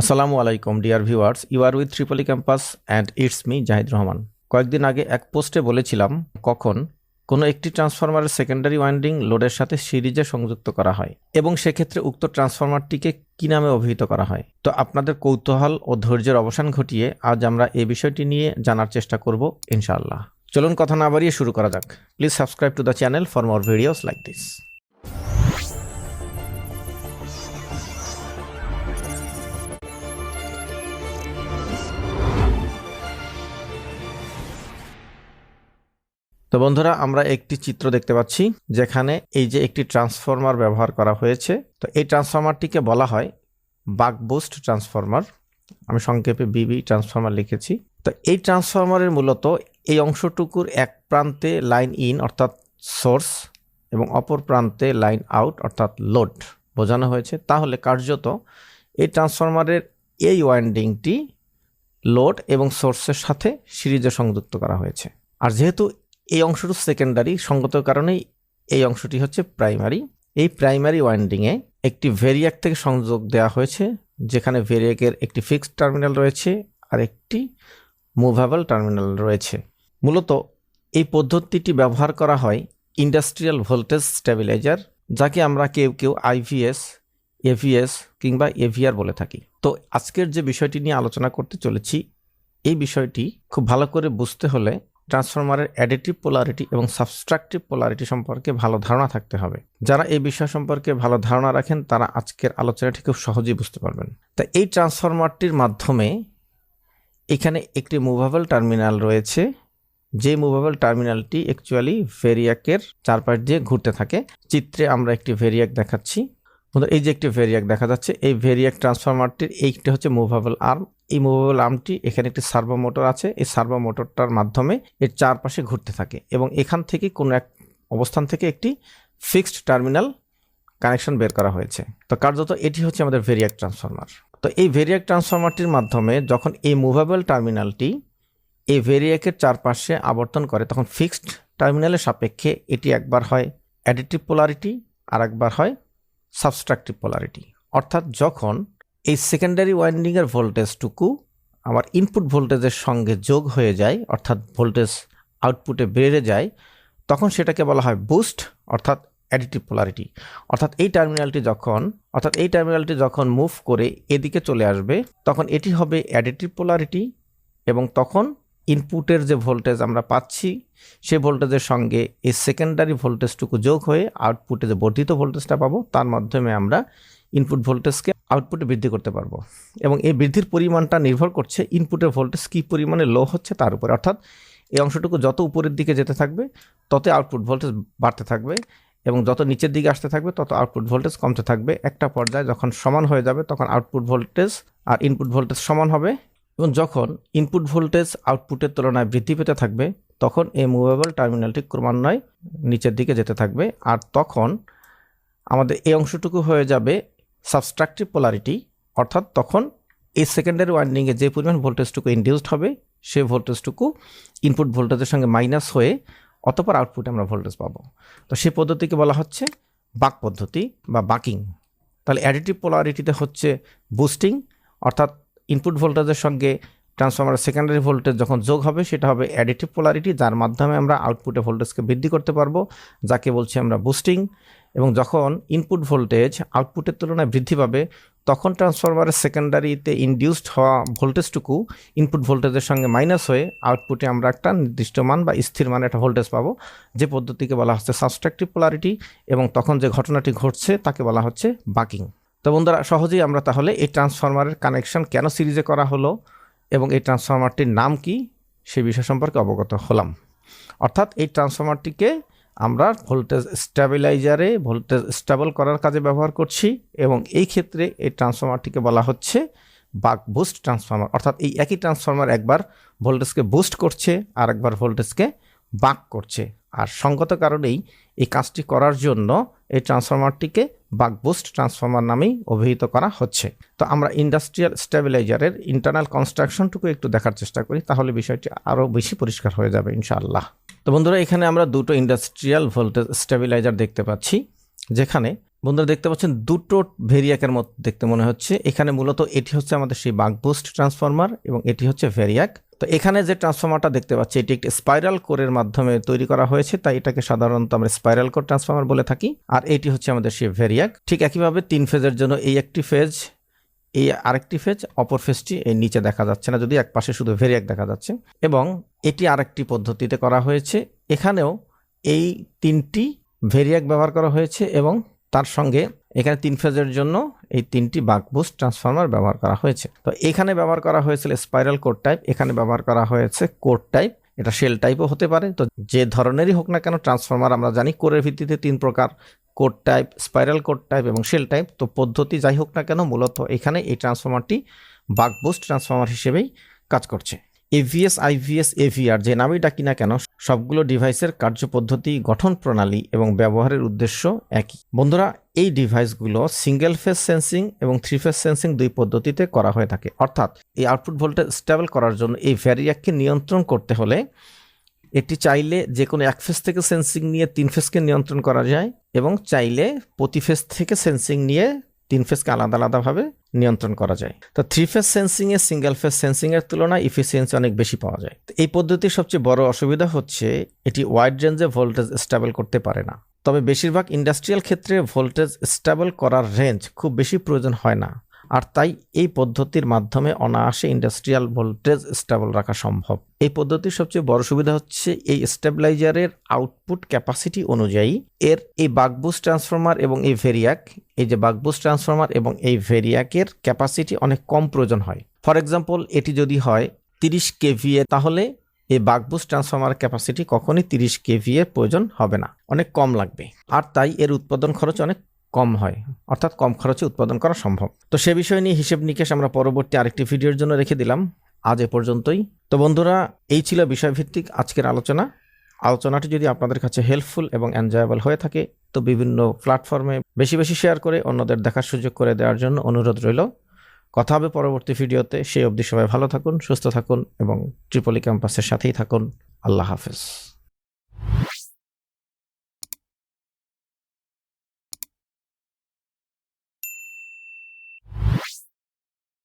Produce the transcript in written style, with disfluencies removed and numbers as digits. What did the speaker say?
আসসালামু আলাইকুম dear viewers, you are with Tripli campus and it's me Zahid Rahman. কয়েকদিন আগে এক পোস্টে বলেছিলাম কখন কোনো একটি ট্রান্সফরমারের সেকেন্ডারি ওয়াইন্ডিং লোডের সাথে সিরিজে সংযুক্ত করা হয় এবং সেক্ষেত্রে উক্ত ট্রান্সফরমারটিকে কী নামে অভিহিত করা হয়। তো আপনাদের কৌতূহল ও ধৈর্যের অবসান ঘটিয়ে আজ আমরা এই বিষয়টি নিয়ে জানার চেষ্টা করব ইনশাআল্লাহ। চলুন কথা না বাড়িয়ে শুরু করা যাক। Please subscribe to the channel for more videos like this. তো বন্ধুরা, আমরা একটি চিত্র দেখতে পাচ্ছি যেখানে এই যে একটি ট্রান্সফরমার ব্যবহার করা হয়েছে। তো এই ট্রান্সফরমারটিকে বলা হয় বাক বুস্ট ট্রান্সফরমার। আমি সংক্ষেপে বিবি ট্রান্সফরমার লিখেছি। তো এই ট্রান্সফরমারের মূলত এই অংশটুকুর এক প্রান্তে লাইন ইন অর্থাৎ সোর্স এবং অপর প্রান্তে লাইন আউট অর্থাৎ লোড বোঝানো হয়েছে। তাহলে কার্যত এই ট্রান্সফরমারের এই ওয়াইন্ডিংটি লোড এবং সোর্সের সাথে সিরিজে সংযুক্ত করা হয়েছে। আর যেহেতু এই অংশটি সেকেন্ডারি, সঙ্গত কারণেই এই অংশটি হচ্ছে প্রাইমারি। এই প্রাইমারি ওয়াইন্ডিংয়ে একটি ভেরিয়াক থেকে সংযোগ দেওয়া হয়েছে, যেখানে ভেরিয়াকের একটি ফিক্সড টার্মিনাল রয়েছে আর একটি মুভেবল টার্মিনাল রয়েছে। মূলত এই পদ্ধতিটি ব্যবহার করা হয় ইন্ডাস্ট্রিয়াল ভোল্টেজ স্টেবিলাইজার, যাকে আমরা কেউ কেউ আইভিএস, এভিএস কিংবা এভিআর বলে থাকি। তো আজকের যে বিষয়টি নিয়ে আলোচনা করতে চলেছি, এই বিষয়টি খুব ভালো করে বুঝতে হলে ট্রান্সফরমারের অ্যাডিটিভ পোলারিটি এবং সাবস্ট্রাকটিভ পোলারিটি সম্পর্কে ভালো ধারণা থাকতে হবে। যারা এই বিষয় সম্পর্কে ভালো ধারণা রাখেন তারা আজকের আলোচনাটি খুব সহজেই বুঝতে পারবেন। তাই এই ট্রান্সফরমারটির মাধ্যমে এখানে একটি মুভেবল টার্মিনাল রয়েছে, যে মুভেবল টার্মিনালটি অ্যাকচুয়ালি ভেরিয়াকের চারপাশ দিয়ে ঘুরতে থাকে। চিত্রে আমরা একটি ভেরিয়াক দেখাচ্ছি। এই যে একটি ভেরিয়াক দেখা যাচ্ছে, এই ভেরিয়াক ট্রান্সফরমারটির এইটি হচ্ছে মুভেবল আর্ম। এই মুভেবল আর্মটি এখানে একটি সার্ভো মোটর আছে। এই সার্ভো মোটরটার মাধ্যমে এর চারপাশে ঘুরতে থাকে এবং এখান থেকে কোনো এক অবস্থান থেকে একটি ফিক্সড টার্মিনাল কানেকশন বের করা হয়েছে। তো কার্যত এটি হচ্ছে আমাদের ভেরিয়াক ট্রান্সফরমার। তো এই ভেরিয়াক ট্রান্সফরমারটির মাধ্যমে যখন এই মুভেবল টার্মিনালটি এই ভেরিয়াকের চারপাশে আবর্তন করে, তখন ফিক্সড টার্মিনালের সাপেক্ষে এটি একবার হয় অ্যাডিটিভ পোলারিটি আর একবার হয় সাবস্ট্রাকটিভ পোলারিটি। অর্থাৎ যখন এই সেকেন্ডারি ওয়াইন্ডিংয়ের ভোল্টেজটুকু আমার ইনপুট ভোল্টেজের সঙ্গে যোগ হয়ে যায়, অর্থাৎ ভোল্টেজ আউটপুটে বেড়ে যায়, তখন সেটাকে বলা হয় বুস্ট অর্থাৎ অ্যাডিটিভ পোলারিটি। অর্থাৎ এই টার্মিনালটি যখন মুভ করে এদিকে চলে আসবে, তখন এটি হবে অ্যাডিটিভ পোলারিটি এবং তখন ইনপুটের যে ভোল্টেজ আমরা পাচ্ছি সেই ভোল্টেজের সঙ্গে এই সেকেন্ডারি ভোল্টেজটুকু যোগ হয়ে আউটপুটে যে বর্ধিত ভোল্টেজটা পাবো, তার মাধ্যমে আমরা ইনপুট ভোল্টেজকে আউটপুটে বৃদ্ধি করতে পারবো। এবং এই বৃদ্ধির পরিমাণটা নির্ভর করছে ইনপুটের ভোল্টেজ কী পরিমাণে লো হচ্ছে তার উপরে। অর্থাৎ এই অংশটুকু যত উপরের দিকে যেতে থাকবে তত আউটপুট ভোল্টেজ বাড়তে থাকবে এবং যত নিচের দিকে আসতে থাকবে তত আউটপুট ভোল্টেজ কমতে থাকবে। একটা পর্যায়ে যখন সমান হয়ে যাবে তখন আউটপুট ভোল্টেজ আর ইনপুট ভোল্টেজ সমান হবে এবং যখন ইনপুট ভোল্টেজ আউটপুটের তুলনায় বৃদ্ধি পেতে থাকবে তখন এই মুভেবল টার্মিনালটি ক্রমান্বয়ে নিচের দিকে যেতে থাকবে। আর তখন আমাদের এই অংশটুকু হয়ে যাবে সাবস্ট্রাকটিভ পোলারিটি। অর্থাৎ তখন এই সেকেন্ডারি ওয়াইন্ডিংয়ে যে পরিমাণ ভোল্টেজটুকু ইনডিউসড হবে সেই ভোল্টেজটুকু ইনপুট ভোল্টেজের সঙ্গে মাইনাস হয়ে অতঃপর আউটপুটে আমরা ভোল্টেজ পাবো। তো সেই পদ্ধতিকে বলা হচ্ছে বাক পদ্ধতি বা বাকিং। তাহলে অ্যাডিটিভ পোলারিটিতে হচ্ছে বুস্টিং, অর্থাৎ ইনপুট ভোল্টেজের সঙ্গে ট্রান্সফরমারের সেকেন্ডারি ভোল্টেজ যখন যোগ হবে সেটা হবে অ্যাডিটিভ পোলারিটি, যার মাধ্যমে আমরা আউটপুটে ভোল্টেজকে বৃদ্ধি করতে পারবো, যাকে বলছি আমরা বুস্টিং। এবং যখন ইনপুট ভোল্টেজ আউটপুটের তুলনায় বৃদ্ধি পাবে তখন ট্রান্সফরমারের সেকেন্ডারিতে ইনডিউসড হওয়া ভোল্টেজটুকু ইনপুট ভোল্টেজের সঙ্গে মাইনাস হয়ে আউটপুটে আমরা একটা নির্দিষ্ট মান বা স্থির মানে একটা ভোল্টেজ পাবো, যে পদ্ধতিকে বলা হচ্ছে সাবস্ট্রাকটিভ পোলারিটি। এবং তখন যে ঘটনাটি ঘটছে তাকে বলা হচ্ছে বাকিং। তো বন্ধুরা, সহজেই আমরা তাহলে এই ট্রান্সফরমারের কানেকশন কেন সিরিজে করা হলো এবং এই ট্রান্সফরমারটির নাম কি সেই বিষয় সম্পর্কে অবগত হলাম। অর্থাৎ এই ট্রান্সফরমারটিকে আমরা ভোল্টেজ স্টেবিলাইজারে ভোল্টেজ স্টেবল করার কাজে ব্যবহার করছি এবং এই ক্ষেত্রে এই ট্রান্সফরমারটিকে বলা হচ্ছে বাক বুস্ট ট্রান্সফরমার। অর্থাৎ এই একই ট্রান্সফরমার একবার ভোল্টেজকে বুস্ট করছে আর একবার ভোল্টেজকে বাক করছে। আর সঙ্গত কারণেই এই কাজটি করার জন্য এই ট্রান্সফরমারটিকে বাক বুস্ট ট্রান্সফরমার নামেই অভিহিত করা হচ্ছে। তো আমরা ইন্ডাস্ট্রিয়াল স্টেবিলাইজারের ইন্টারনাল কনস্ট্রাকশনটুকু একটু দেখার চেষ্টা করি, তাহলে বিষয়টি আরও বেশি পরিষ্কার হয়ে যাবে ইনশাআল্লাহ। তো বন্ধুরা, এখানে আমরা দুটো ইন্ডাস্ট্রিয়াল ভোল্টেজ স্টেবিলাইজার দেখতে পাচ্ছি, যেখানে বন্ধুরা দেখতে পাচ্ছেন দুটো ভেরিয়াকের মতো দেখতে মনে হচ্ছে। এখানে মূলত এটি হচ্ছে আমাদের সেই বাক বুস্ট ট্রান্সফরমার এবং এটি হচ্ছে ভেরিয়াক। তো এখানে যে ট্রান্সফরমারটা দেখতে পাচ্ছি এটি একটি স্পাইরাল কোরের মাধ্যমে তৈরি করা হয়েছে, তাই এটাকে সাধারণত আমরা স্পাইরাল কোর ট্রান্সফরমার বলে থাকি। আর এটি হচ্ছে আমাদের সেই ভেরিয়াক। ঠিক একইভাবে 3 ফেজের জন্য এই একটি ফেজ, এই আরেকটি ফেজ, অপর ফেজটি এই নিচে দেখা যাচ্ছে না, যদি এক পাশে শুধু ভেরিয়াক দেখা যাচ্ছে। এবং এটি আরেকটি পদ্ধতিতে করা হয়েছে, এখানেও এই 3টি ভেরিয়াক ব্যবহার করা হয়েছে এবং তার সঙ্গে এখানে 3 ফেজের জন্য এই 3টি বাক বুস্ট ট্রান্সফরমার ব্যবহার করা হয়েছে। তো এখানে ব্যবহার করা হয়েছিল স্পাইরাল কোর টাইপ, এখানে ব্যবহার করা হয়েছে কোর টাইপ। এটা শেল টাইপও হতে পারে। তো যে ধরনেরই হোক না কেন ট্রান্সফরমার আমরা জানি কোরের ভিত্তিতে 3 প্রকার, core type, spiral core type এবং শেল টাইপ। তো পদ্ধতি যাই হোক না কেন মূলত এখানে এই ট্রান্সফরমারটি বাক বুস্ট ট্রান্সফরমার হিসেবেই কাজ করছে। এভিএস, আইভিএস, এভিআর যে নামই ডাকি না কেন সবগুলো ডিভাইসের কার্যপদ্ধতি, গঠন প্রণালী এবং ব্যবহারের উদ্দেশ্য একই। বন্ধুরা এই ডিভাইসগুলো সিঙ্গেল ফেজ সেন্সিং এবং 3 ফেজ সেন্সিং 2 পদ্ধতিতে করা হয়ে থাকে। অর্থাৎ এই আউটপুট ভোল্টেজ স্টেবল করার জন্য এই ভ্যারিয়াককে নিয়ন্ত্রণ করতে হলে এটি চাইলে যে কোনো 1 ফেজ থেকে সেন্সিং নিয়ে 3 ফেজকে নিয়ন্ত্রণ করা যায় এবং চাইলে প্রতি ফেজ থেকে সেন্সিং নিয়ে 3 ফেজকে আলাদা আলাদাভাবে নিয়ন্ত্রণ করা যায়। তো 3 phase sensing a single phase sensing এর তুলনায় ইফিসিয়েন্সি অনেক বেশি পাওয়া যায়। এই পদ্ধতির সবচেয়ে বড় অসুবিধা হচ্ছে এটি ওয়াইড রেঞ্জে ভোল্টেজ স্টেবল করতে পারে না। তবে বেশিরভাগ ইন্ডাস্ট্রিয়াল ক্ষেত্রে ভোল্টেজ স্টেবল করার রেঞ্জ খুব বেশি প্রয়োজন হয় না, আর তাই এই পদ্ধতির মাধ্যমে অনায়াসে ইন্ডাস্ট্রিয়াল ভোল্টেজ স্টেবল রাখা সম্ভব। এই পদ্ধতির সবচেয়ে বড় সুবিধা হচ্ছে এই স্টেবিলাইজারের আউটপুট ক্যাপাসিটি অনুযায়ী এর এই বাক বুস্ট ট্রান্সফরমার এবং এই ভেরিয়াক, এই যে বাক বুস্ট ট্রান্সফরমার এবং এই ভেরিয়াকের ক্যাপাসিটি অনেক কম প্রয়োজন হয়। ফর এক্সাম্পল এটি যদি হয় 30 কেভিএ, তাহলে এই বাক বুস্ট ট্রান্সফরমার ক্যাপাসিটি কখনই 30 কেভিএ প্রয়োজন হবে না, অনেক কম লাগবে। আর তাই এর উৎপাদন খরচ অনেক কম হয়, অর্থাৎ কম খরচে উৎপাদন করা সম্ভব। তো সে বিষয় নিয়ে হিসেব নিকেশ আমরা পরবর্তী আরেকটি ভিডিওর জন্য রেখে দিলাম। আজ এ পর্যন্তই। তো বন্ধুরা এই ছিল বিষয়ভিত্তিক আজকের আলোচনাটি যদি আপনাদের কাছে হেল্পফুল এবং এনজয়েবল হয়ে থাকে তো বিভিন্ন প্ল্যাটফর্মে বেশি বেশি শেয়ার করে অন্যদের দেখার সুযোগ করে দেওয়ার জন্য অনুরোধ রইল। কথা হবে পরবর্তী ভিডিওতে। সেই অবধি সবাই ভালো থাকুন, সুস্থ থাকুন এবং ট্রিপলি ক্যাম্পাসের সাথেই থাকুন। আল্লাহ হাফেজ।